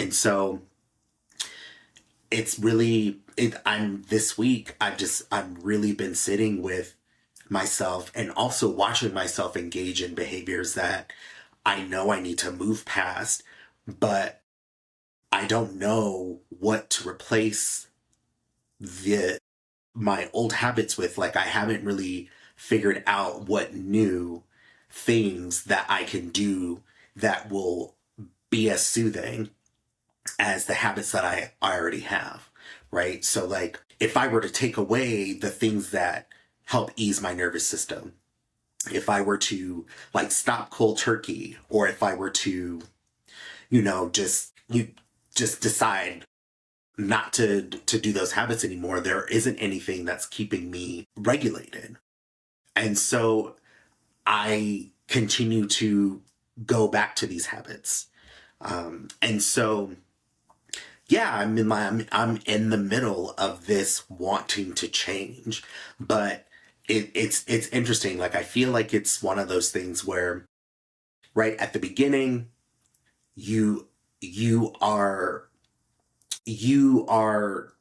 And so it's really, I'm this week, I'm really been sitting with myself and also watching myself engage in behaviors that I know I need to move past, but I don't know what to replace the my old habits with. Like, I haven't really figured out what new things that I can do that will be as soothing as the habits that I already have, right? So, like, if I were to take away the things that help ease my nervous system, if I were to like stop cold turkey, or if I were to, just decide not to do those habits anymore, there isn't anything that's keeping me regulated. And so I continue to go back to these habits. And so, yeah, I'm in the middle of this wanting to change, but it's interesting. Like, I feel like it's one of those things where right at the beginning, you you are you are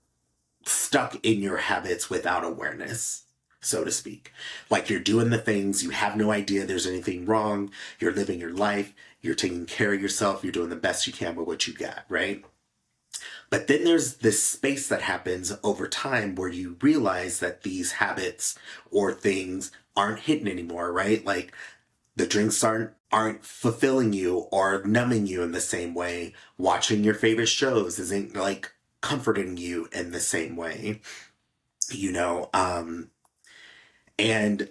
stuck in your habits without awareness, so to speak. Like, you're doing the things, you have no idea there's anything wrong, you're living your life, you're taking care of yourself, you're doing the best you can with what you got, right? But then there's this space that happens over time where you realize that these habits or things aren't hitting anymore, right? Like, the drinks aren't fulfilling you or numbing you in the same way. Watching your favorite shows isn't like comforting you in the same way, you know. And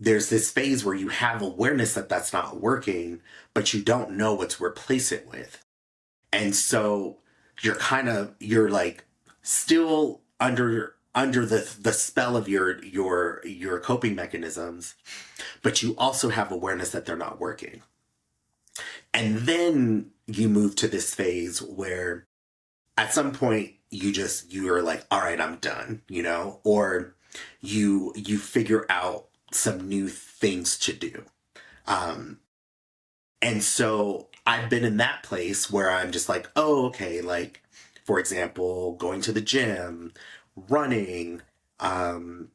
there's this phase where you have awareness that that's not working, but you don't know what to replace it with. And so you're like still under the spell of your coping mechanisms, but you also have awareness that they're not working. And then you move to this phase where at some point you're like, all right, I'm done, or you figure out some new things to do. Um, and so I've been in that place where I'm just like, oh, okay, like, for example, going to the gym, running, um,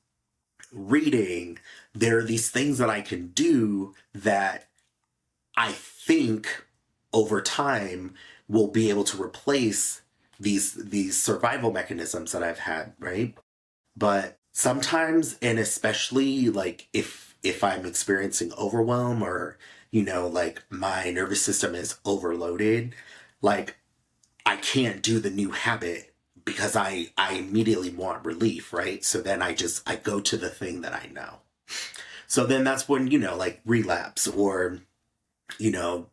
reading. There are these things that I can do that I think over time will be able to replace these survival mechanisms that I've had, right? But sometimes, and especially like if I'm experiencing overwhelm, or like my nervous system is overloaded, like, I can't do the new habit because I immediately want relief, right? So then I go to the thing that I know. So then that's when, like, relapse, or you know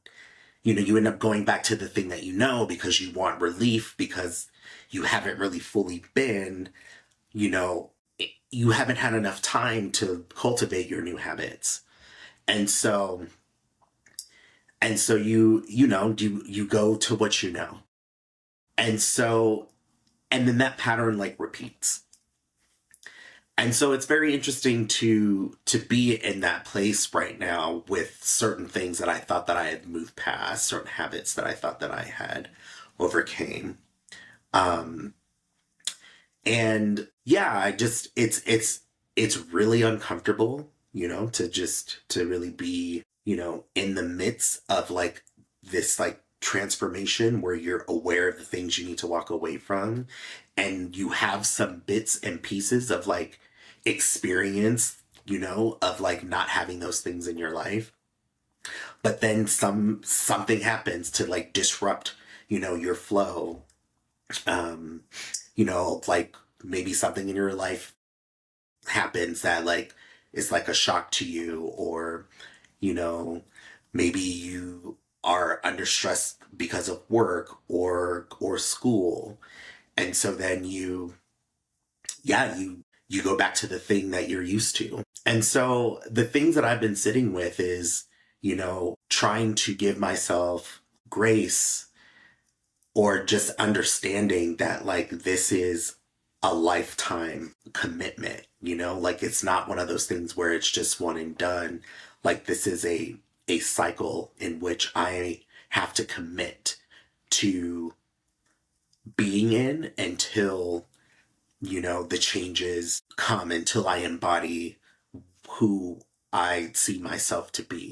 you end up going back to the thing that you know because you want relief, because you haven't really fully been, you know you haven't had enough time to cultivate your new habits. And so you go to what you know. And so, and then that pattern like repeats. And so it's very interesting to be in that place right now with certain things that I thought that I had moved past, certain habits that I thought that I had overcame. Um, and yeah, it's really uncomfortable, to really be, in the midst of like this like transformation where you're aware of the things you need to walk away from, and you have some bits and pieces of like experience, of like not having those things in your life. But then something happens to like disrupt, your flow. Um, like, maybe something in your life happens that like is like a shock to you, or you know maybe you are under stress because of work or school. And so then you go back to the thing that you're used to. And so the things that I've been sitting with is, trying to give myself grace, or just understanding that like this is a lifetime commitment, like, it's not one of those things where it's just one and done. Like, this is a cycle in which I have to commit to being in until, the changes come, until I embody who I see myself to be.